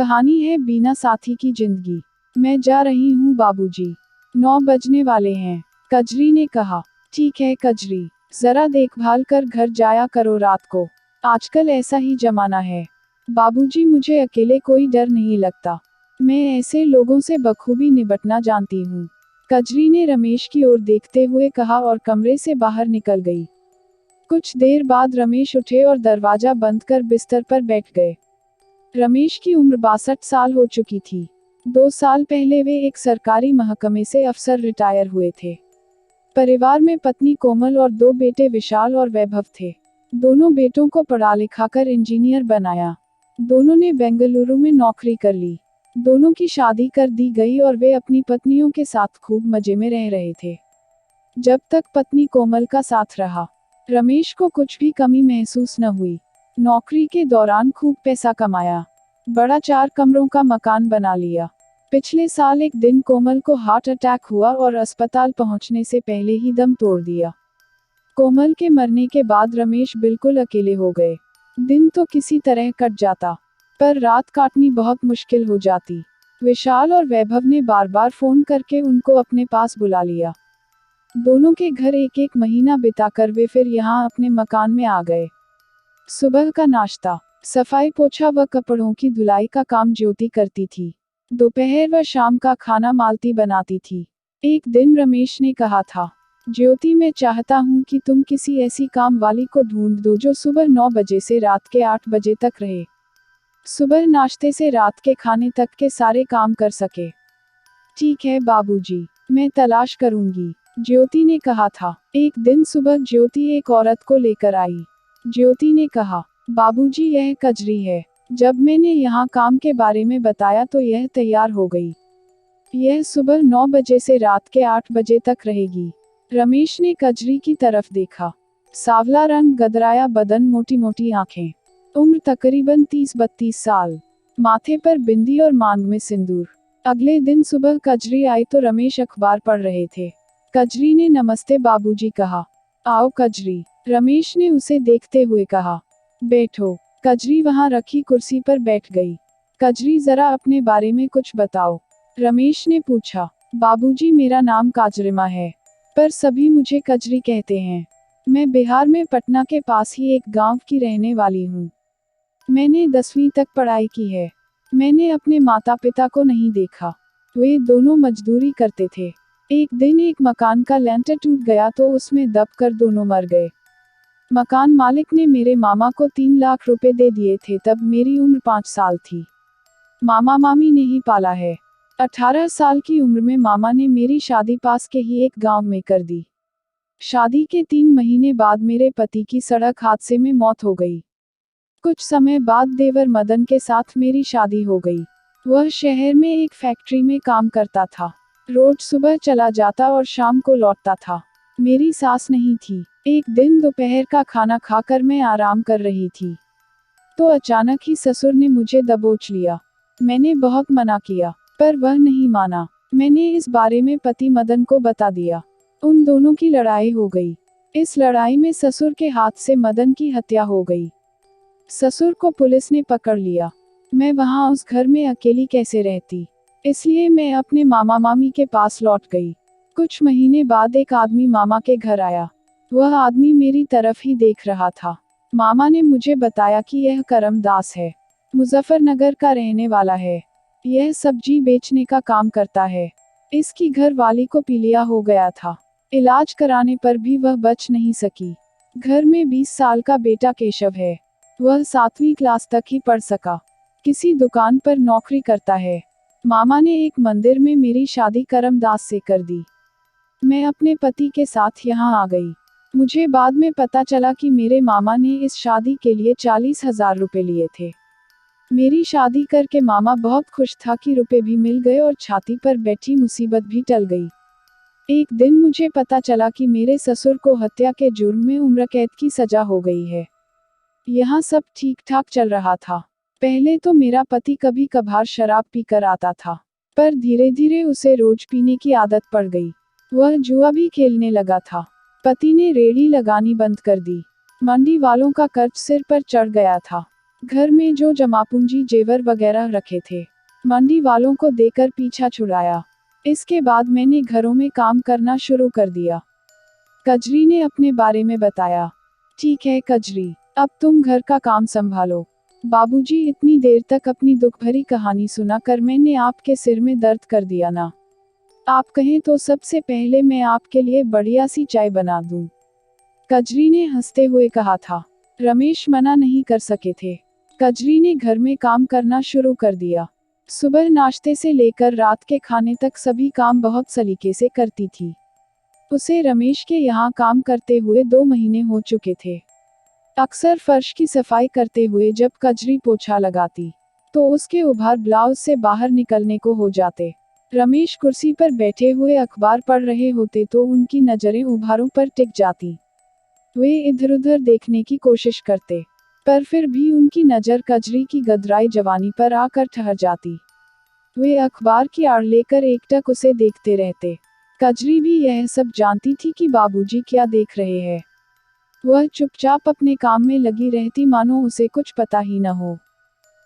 कहानी है बिना साथी की जिंदगी। मैं जा रही हूँ बाबूजी, 9 बजने वाले हैं। कजरी ने कहा। ठीक है कजरी, जरा देखभाल कर घर जाया करो रात को, आजकल ऐसा ही जमाना है। बाबूजी मुझे अकेले कोई डर नहीं लगता, मैं ऐसे लोगों से बखूबी निपटना जानती हूँ। कजरी ने रमेश की ओर देखते हुए कहा और कमरे से बाहर निकल गई। कुछ देर बाद रमेश उठे और दरवाजा बंद कर बिस्तर पर बैठ गए। रमेश की उम्र 62 साल हो चुकी थी। 2 साल पहले वे एक सरकारी महकमे से अफसर रिटायर हुए थे। परिवार में पत्नी कोमल और 2 बेटे विशाल और वैभव थे। दोनों बेटों को पढ़ा लिखाकर इंजीनियर बनाया। दोनों ने बेंगलुरु में नौकरी कर ली। दोनों की शादी कर दी गई और वे अपनी पत्नियों के साथ खूब मजे में रह रहे थे। जब तक पत्नी कोमल का साथ रहा, रमेश को कुछ भी कमी महसूस न हुई। नौकरी के दौरान खूब पैसा कमाया, बड़ा 4 कमरों का मकान बना लिया। पिछले साल एक दिन कोमल को हार्ट अटैक हुआ और अस्पताल पहुंचने से पहले ही दम तोड़ दिया। कोमल के मरने के बाद रमेश बिल्कुल अकेले हो गए। दिन तो किसी तरह कट जाता, पर रात काटनी बहुत मुश्किल हो जाती। विशाल और वैभव ने बार बार फोन करके उनको अपने पास बुला लिया। दोनों के घर एक एक महीना बिताकर वे फिर यहाँ अपने मकान में आ गए। सुबह का नाश्ता, सफाई पोछा व कपड़ों की धुलाई का काम ज्योति करती थी। दोपहर व शाम का खाना मालती बनाती थी। एक दिन रमेश ने कहा था, ज्योति मैं चाहता हूँ कि तुम किसी ऐसी काम वाली को ढूंढ दो जो सुबह 9 बजे से रात के 8 बजे तक रहे। सुबह नाश्ते से रात के खाने तक के सारे काम कर सके। ठीक है बाबूजी, मैं तलाश करूंगी, ज्योति ने कहा था। एक दिन सुबह ज्योति एक औरत को लेकर आई। ज्योति ने कहा, बाबूजी यह कजरी है। जब मैंने यहाँ काम के बारे में बताया तो यह तैयार हो गई। यह सुबह 9 बजे से रात के 8 बजे तक रहेगी। रमेश ने कजरी की तरफ देखा। सांवला रंग, गदराया बदन, मोटी मोटी आंखें। उम्र तकरीबन 30-32 साल। माथे पर बिंदी और मांग में सिंदूर। अगले दिन सुबह कजरी आई तो रमेश अखबार पढ़ रहे थे। कजरी ने नमस्ते बाबूजी कहा। आओ कजरी, रमेश ने उसे देखते हुए कहा। बैठो। कजरी वहां रखी कुर्सी पर बैठ गई। कजरी जरा अपने बारे में कुछ बताओ, रमेश ने पूछा। बाबूजी मेरा नाम काजरिमा है, पर सभी मुझे कजरी कहते हैं। मैं बिहार में पटना के पास ही एक गांव की रहने वाली हूँ। मैंने 10वीं तक पढ़ाई की है। मैंने अपने माता पिता को नहीं देखा, वे दोनों मजदूरी करते थे। एक दिन एक मकान का लेंटर टूट गया तो उसमें दबकर दोनों मर गए। मकान मालिक ने मेरे मामा को 3 लाख रुपए दे दिए थे, तब मेरी उम्र 5 साल थी। मामा मामी ने ही पाला है। 18 साल की उम्र में मामा ने मेरी शादी पास के ही एक गांव में कर दी। शादी के 3 महीने बाद मेरे पति की सड़क हादसे में मौत हो गई। कुछ समय बाद देवर मदन के साथ मेरी शादी हो गई। वह शहर में एक फैक्ट्री में काम करता था। रोज सुबह चला जाता और शाम को लौटता था। मेरी सास नहीं थी। एक दिन दोपहर का खाना खाकर मैं आराम कर रही थी तो अचानक ही ससुर ने मुझे दबोच लिया। मैंने बहुत मना किया, पर वह नहीं माना। मैंने इस बारे में पति मदन को बता दिया। उन दोनों की लड़ाई हो गई। इस लड़ाई में ससुर के हाथ से मदन की हत्या हो गई। ससुर को पुलिस ने पकड़ लिया। मैं वहां उस घर में अकेली कैसे रहती, इसलिए मैं अपने मामा मामी के पास लौट गई। कुछ महीने बाद एक आदमी मामा के घर आया। वह आदमी मेरी तरफ ही देख रहा था। मामा ने मुझे बताया कि यह करमदास है, मुजफ्फरनगर का रहने वाला है। यह सब्जी बेचने का काम करता है। इसकी घर वाली को पीलिया हो गया था। इलाज कराने पर भी वह बच नहीं सकी। घर में 20 साल का बेटा केशव है। वह 7वीं क्लास तक ही पढ़ सका। किसी दुकान पर नौकरी करता है। मामा ने एक मंदिर में मेरी शादी करमदास से कर दी। मैं अपने पति के साथ यहाँ आ गई। मुझे बाद में पता चला कि मेरे मामा ने इस शादी के लिए 40,000 रुपए लिए थे। मेरी शादी करके मामा बहुत खुश था कि रुपए भी मिल गए और छाती पर बैठी मुसीबत भी टल गई। एक दिन मुझे पता चला कि मेरे ससुर को हत्या के जुर्म में उम्र कैद की सजा हो गई है। यहाँ सब ठीक ठाक चल रहा था। पहले तो मेरा पति कभी कभार शराब पीकर आता था, पर धीरे धीरे उसे रोज पीने की आदत पड़ गई। वह जुआ भी खेलने लगा था। पति ने रेहड़ी लगानी बंद कर दी। मंडी वालों का कर्ज सिर पर चढ़ गया था। घर में जो जमापूंजी जेवर वगैरह रखे थे, मंडी वालों को देकर पीछा छुड़ाया। इसके बाद मैंने घरों में काम करना शुरू कर दिया। कजरी ने अपने बारे में बताया। ठीक है कजरी, अब तुम घर का काम संभालो। बाबूजी, इतनी देर तक अपनी दुख भरी कहानी सुनाकर मैंने आपके सिर में दर्द कर दिया ना। आप कहें तो सबसे पहले मैं आपके लिए बढ़िया सी चाय बना दूं। कजरी ने हंसते हुए कहा था। रमेश मना नहीं कर सके थे। कजरी ने घर में काम करना शुरू कर दिया। सुबह नाश्ते से लेकर रात के खाने तक सभी काम बहुत सलीके से करती थी। उसे रमेश के यहाँ काम करते हुए 2 महीने हो चुके थे। अक्सर फर्श की सफाई करते हुए जब कजरी पोछा लगाती, तो उसके उभार ब्लाउज से बाहर निकलने को हो जाते। रमेश कुर्सी पर बैठे हुए अखबार पढ़ रहे होते तो उनकी नजरें उभारों पर टिक जाती। वे इधर उधर देखने की कोशिश करते, पर फिर भी उनकी नजर कजरी की गदराई जवानी पर आकर ठहर जाती। वे अखबार की आड़ लेकर एकटक उसे देखते रहते। कजरी भी यह सब जानती थी कि बाबूजी क्या देख रहे हैं। वह चुपचाप अपने काम में लगी रहती, मानो उसे कुछ पता ही न हो।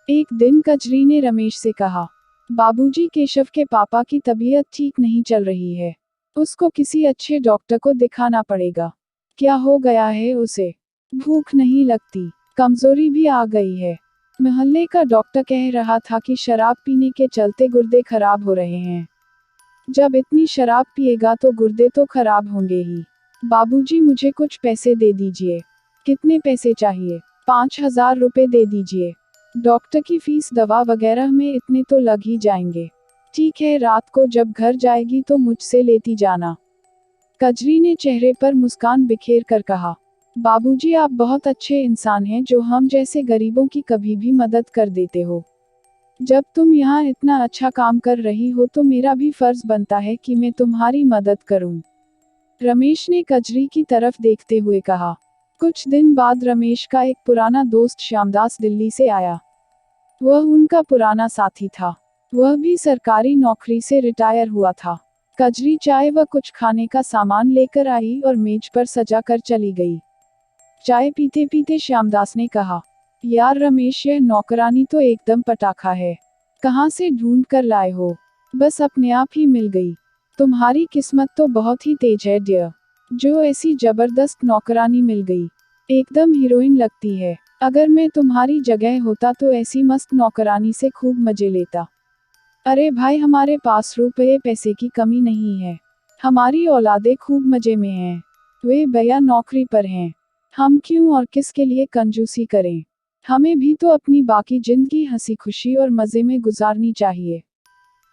एक दिन कजरी ने रमेश से कहा, बाबूजी, केशव के पापा की तबीयत ठीक नहीं चल रही है। उसको किसी अच्छे डॉक्टर को दिखाना पड़ेगा। क्या हो गया है उसे? भूख नहीं लगती, कमजोरी भी आ गई है। मोहल्ले का डॉक्टर कह रहा था कि शराब पीने के चलते गुर्दे खराब हो रहे हैं। जब इतनी शराब पिएगा तो गुर्दे तो खराब होंगे ही। बाबूजी, मुझे कुछ पैसे दे दीजिए। कितने पैसे चाहिए? 5,000 रुपए दे दीजिए। डॉक्टर की फीस, दवा वगैरह में इतने तो लग ही जाएंगे। ठीक है, रात को जब घर जाएगी तो मुझसे लेती जाना। कजरी ने चेहरे पर मुस्कान बिखेर कर कहा, बाबूजी, आप बहुत अच्छे इंसान हैं जो हम जैसे गरीबों की कभी भी मदद कर देते हो। जब तुम यहाँ इतना अच्छा काम कर रही हो तो मेरा भी फर्ज बनता है कि मैं तुम्हारी मदद करूं। रमेश ने कजरी की तरफ देखते हुए कहा। कुछ दिन बाद रमेश का एक पुराना दोस्त श्यामदास दिल्ली से आया। वह उनका पुराना साथी था। वह भी सरकारी नौकरी से रिटायर हुआ था। कजरी चाय व कुछ खाने का सामान लेकर आई और मेज पर सजा कर चली गई। चाय पीते पीते श्यामदास ने कहा, यार रमेश, यह नौकरानी तो एकदम पटाखा है। कहाँ से ढूंढ कर लाए हो? बस अपने आप ही मिल गई। तुम्हारी किस्मत तो बहुत ही तेज है डियर, जो ऐसी जबरदस्त नौकरानी मिल गई। एकदम हीरोइन लगती है। अगर मैं तुम्हारी जगह होता तो ऐसी मस्त नौकरानी से खूब मजे लेता। अरे भाई, हमारे पास रुपये पैसे की कमी नहीं है। हमारी औलादे खूब मजे में हैं। वे भैया नौकरी पर हैं। हम क्यों और किसके लिए कंजूसी करें? हमें भी तो अपनी बाकी जिंदगी हंसी खुशी और मजे में गुजारनी चाहिए।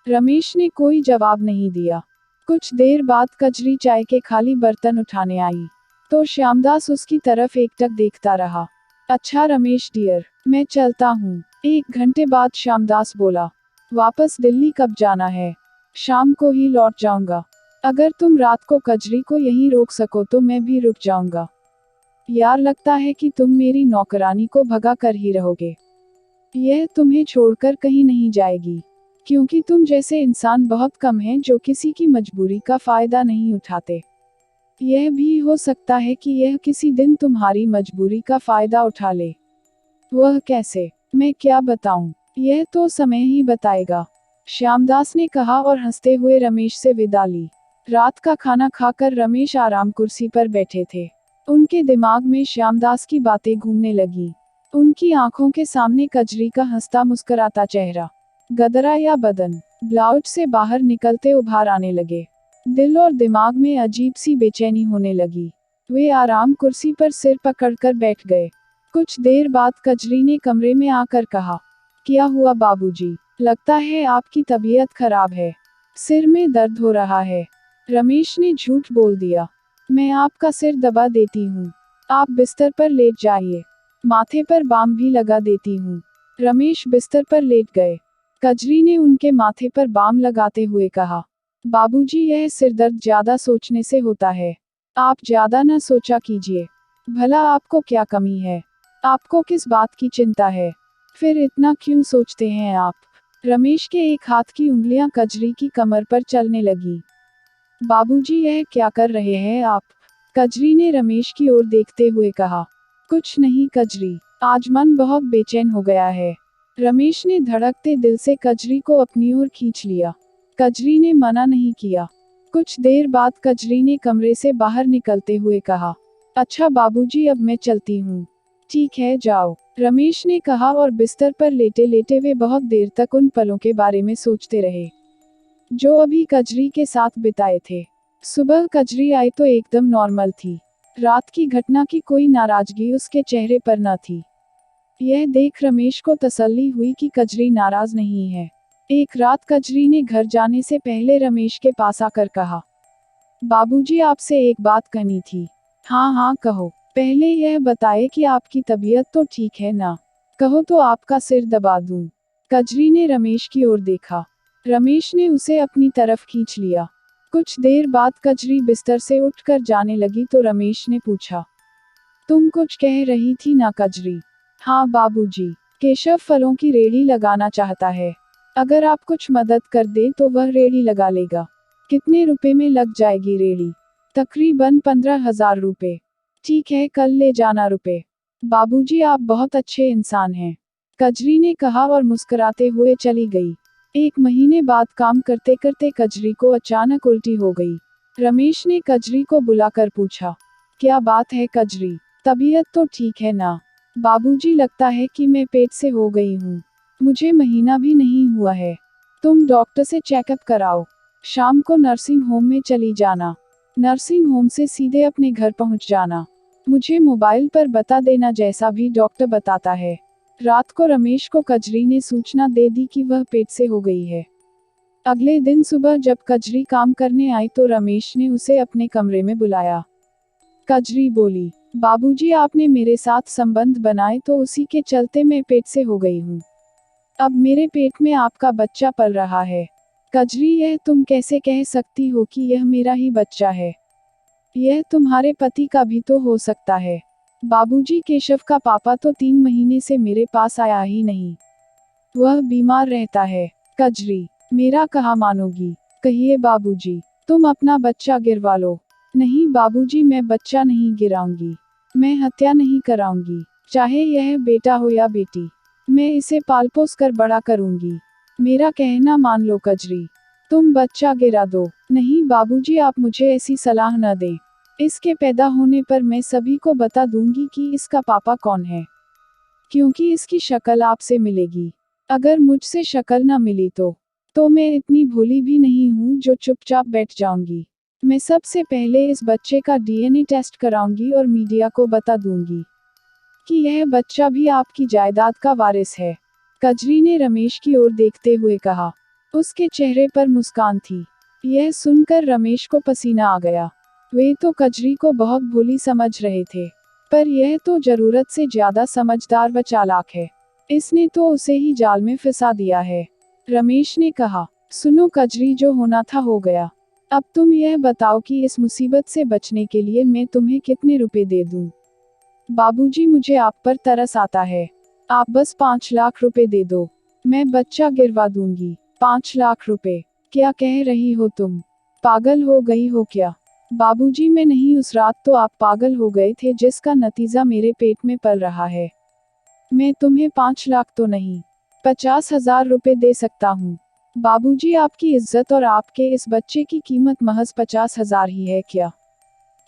रमेश ने कोई जवाब नहीं दिया। कुछ देर बाद कजरी चाय के खाली बर्तन उठाने आई, तो श्यामदास उसकी तरफ एकटक देखता रहा। अच्छा रमेश डियर, मैं चलता हूँ। 1 घंटे बाद श्यामदास बोला, वापस दिल्ली कब जाना है? शाम को ही लौट जाऊंगा। अगर तुम रात को कजरी को यहीं रोक सको तो मैं भी रुक जाऊंगा। यार, लगता है कि तुम मेरी नौकरानी को भगा कर ही रहोगे। यह तुम्हें छोड़कर कहीं नहीं जाएगी, क्योंकि तुम जैसे इंसान बहुत कम हैं जो किसी की मजबूरी का फायदा नहीं उठाते। यह भी हो सकता है कि यह किसी दिन तुम्हारी मजबूरी का फायदा उठा ले। वह कैसे? मैं क्या बताऊं? यह तो समय ही बताएगा, श्यामदास ने कहा और हंसते हुए रमेश से विदा ली। रात का खाना खाकर रमेश आराम कुर्सी पर बैठे थे। उनके दिमाग में श्यामदास की बातें घूमने लगी। उनकी आंखों के सामने कजरी का हंसता मुस्कुराता चेहरा, गदरा या बदन, ब्लाउज से बाहर निकलते उभार आने लगे। दिल और दिमाग में अजीब सी बेचैनी होने लगी। वे आराम कुर्सी पर सिर पकड़कर बैठ गए। कुछ देर बाद कजरी ने कमरे में आकर कहा, क्या हुआ बाबूजी? लगता है आपकी तबीयत खराब है। सिर में दर्द हो रहा है। रमेश ने झूठ बोल दिया। मैं आपका सिर दबा देती हूँ। आप बिस्तर पर लेट जाइए। माथे पर बाम भी लगा देती हूँ। रमेश बिस्तर पर लेट गए। कजरी ने उनके माथे पर बाम लगाते हुए कहा, बाबूजी, यह सिरदर्द ज्यादा सोचने से होता है। आप ज्यादा न सोचा कीजिए। भला आपको क्या कमी है? आपको किस बात की चिंता है? फिर इतना क्यों सोचते हैं आप? रमेश के एक हाथ की उंगलियां कजरी की कमर पर चलने लगी। बाबूजी, यह क्या कर रहे हैं आप? कजरी ने रमेश की ओर देखते हुए कहा। कुछ नहीं कजरी, आज मन बहुत बेचैन हो गया है। रमेश ने धड़कते दिल से कजरी को अपनी ओर खींच लिया। कजरी ने मना नहीं किया। कुछ देर बाद कजरी ने कमरे से बाहर निकलते हुए कहा, अच्छा बाबूजी, अब मैं चलती हूँ। ठीक है, जाओ, रमेश ने कहा और बिस्तर पर लेटे लेटे वे बहुत देर तक उन पलों के बारे में सोचते रहे जो अभी कजरी के साथ बिताए थे। सुबह कजरी आई तो एकदम नॉर्मल थी। रात की घटना की कोई नाराजगी उसके चेहरे पर न थी। यह देख रमेश को तसल्ली हुई कि कजरी नाराज नहीं है। एक रात कजरी ने घर जाने से पहले रमेश के पास आकर कहा, बाबूजी, आपसे एक बात कहनी थी। हाँ हाँ कहो। पहले यह बताए कि आपकी तबीयत तो ठीक है ना? कहो तो आपका सिर दबा दूं। कजरी ने रमेश की ओर देखा। रमेश ने उसे अपनी तरफ खींच लिया। कुछ देर बाद कजरी बिस्तर से उठकर जाने लगी तो रमेश ने पूछा, तुम कुछ कह रही थी ना कजरी? हाँ बाबूजी, केशव फलों की रेहड़ी लगाना चाहता है। अगर आप कुछ मदद कर दें तो वह रेहड़ी लगा लेगा। कितने रुपए में लग जाएगी रेहड़ी? तकरीबन 15,000 रुपए। ठीक है, कल ले जाना रुपए। बाबूजी, आप बहुत अच्छे इंसान हैं, कजरी ने कहा और मुस्कुराते हुए चली गई। एक महीने बाद काम करते करते कजरी को अचानक उल्टी हो गई। रमेश ने कजरी को बुलाकर पूछा, क्या बात है कजरी, तबीयत तो ठीक है ना? बाबूजी, लगता है कि मैं पेट से हो गई हूँ। मुझे महीना भी नहीं हुआ है। तुम डॉक्टर से चेकअप कराओ। शाम को नर्सिंग होम में चली जाना। नर्सिंग होम से सीधे अपने घर पहुंच जाना। मुझे मोबाइल पर बता देना जैसा भी डॉक्टर बताता है। रात को रमेश को कजरी ने सूचना दे दी कि वह पेट से हो गई है। अगले दिन सुबह जब कजरी काम करने आई तो रमेश ने उसे अपने कमरे में बुलाया। कजरी बोली, बाबूजी, आपने मेरे साथ संबंध बनाए तो उसी के चलते मैं पेट से हो गई हूँ। अब मेरे पेट में आपका बच्चा पल रहा है। कजरी, यह तुम कैसे कह सकती हो कि यह मेरा ही बच्चा है? यह तुम्हारे पति का भी तो हो सकता है। बाबूजी, केशव का पापा तो 3 महीने से मेरे पास आया ही नहीं। वह बीमार रहता है। कजरी, मेरा कहाँ मानोगी? कहिए बाबूजी, तुम अपना बच्चा गिरवा लो। नहीं बाबूजी, मैं बच्चा नहीं गिराऊंगी। मैं हत्या नहीं कराऊंगी। चाहे यह बेटा हो या बेटी, मैं इसे पाल पोस कर बड़ा करूंगी। मेरा कहना मान लो कजरी, तुम बच्चा गिरा दो। नहीं बाबूजी, आप मुझे ऐसी सलाह न दें। इसके पैदा होने पर मैं सभी को बता दूंगी कि इसका पापा कौन है, क्योंकि इसकी शक्ल आपसे मिलेगी। अगर मुझसे शक्ल न मिली तो मैं इतनी भोली भी नहीं हूँ जो चुपचाप बैठ जाऊंगी। मैं सबसे पहले इस बच्चे का डीएनए टेस्ट कराऊंगी और मीडिया को बता दूंगी कि यह बच्चा भी आपकी जायदाद का वारिस है। कजरी ने रमेश की ओर देखते हुए कहा। उसके चेहरे पर मुस्कान थी। यह सुनकर रमेश को पसीना आ गया। वे तो कजरी को बहुत भोली समझ रहे थे, पर यह तो जरूरत से ज्यादा समझदार व चालाक है। इसने तो उसे ही जाल में फंसा दिया है। रमेश ने कहा, सुनो कजरी, जो होना था हो गया। अब तुम यह बताओ कि इस मुसीबत से बचने के लिए मैं तुम्हें कितने रुपए दे दूं? बाबूजी, मुझे आप पर तरस आता है। आप बस 5 लाख रुपए दे दो, मैं बच्चा गिरवा दूंगी। 5 लाख रुपए? क्या कह रही हो तुम? पागल हो गई हो क्या? बाबूजी, मैं नहीं, उस रात तो आप पागल हो गए थे जिसका नतीजा मेरे पेट में पल रहा है। मैं तुम्हें 5 लाख तो नहीं, 50,000 रुपए दे सकता हूँ। बाबूजी, आपकी इज्जत और आपके इस बच्चे की कीमत महज 50,000 ही है क्या?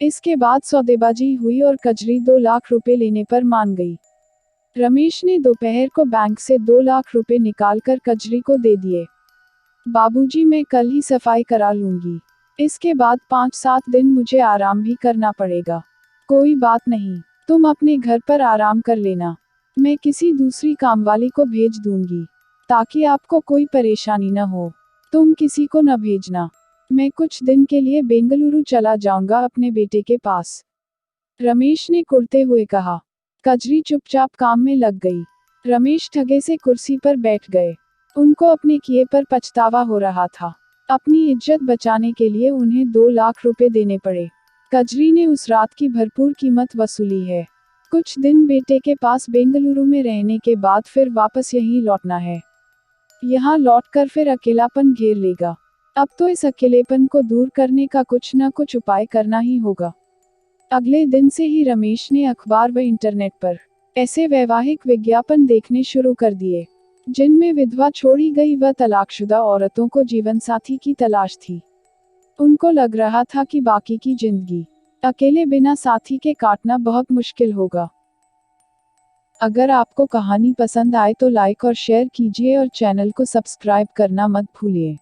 इसके बाद सौदेबाजी हुई और कजरी 2 लाख रुपए लेने पर मान गई। रमेश ने दोपहर को बैंक से 2 लाख रुपए निकालकर कजरी को दे दिए। बाबूजी, मैं कल ही सफाई करा लूंगी। इसके बाद 5-7 दिन मुझे आराम भी करना पड़ेगा। कोई बात नहीं, तुम अपने घर पर आराम कर लेना। मैं किसी दूसरी कामवाली को भेज दूंगी, ताकि आपको कोई परेशानी न हो। तुम किसी को न भेजना। मैं कुछ दिन के लिए बेंगलुरु चला जाऊंगा अपने बेटे के पास, रमेश ने कुड़ते हुए कहा। कजरी चुपचाप काम में लग गई। रमेश ठगे से कुर्सी पर बैठ गए। उनको अपने किए पर पछतावा हो रहा था। अपनी इज्जत बचाने के लिए उन्हें 2 लाख रुपए देने पड़े। कजरी ने उस रात की भरपूर कीमत वसूली है। कुछ दिन बेटे के पास बेंगलुरु में रहने के बाद फिर वापस यहीं लौटना है। यहाँ लौटकर फिर अकेलापन घेर लेगा। अब तो इस अकेलेपन को दूर करने का कुछ न कुछ उपाय करना ही होगा। अगले दिन से ही रमेश ने अखबार व इंटरनेट पर ऐसे वैवाहिक विज्ञापन देखने शुरू कर दिए जिनमें विधवा छोड़ी गई व तलाकशुदा औरतों को जीवनसाथी की तलाश थी। उनको लग रहा था कि बाकी की जिंदगी अकेले बिना साथी के काटना बहुत मुश्किल होगा। अगर आपको कहानी पसंद आए तो लाइक और शेयर कीजिए और चैनल को सब्सक्राइब करना मत भूलिए।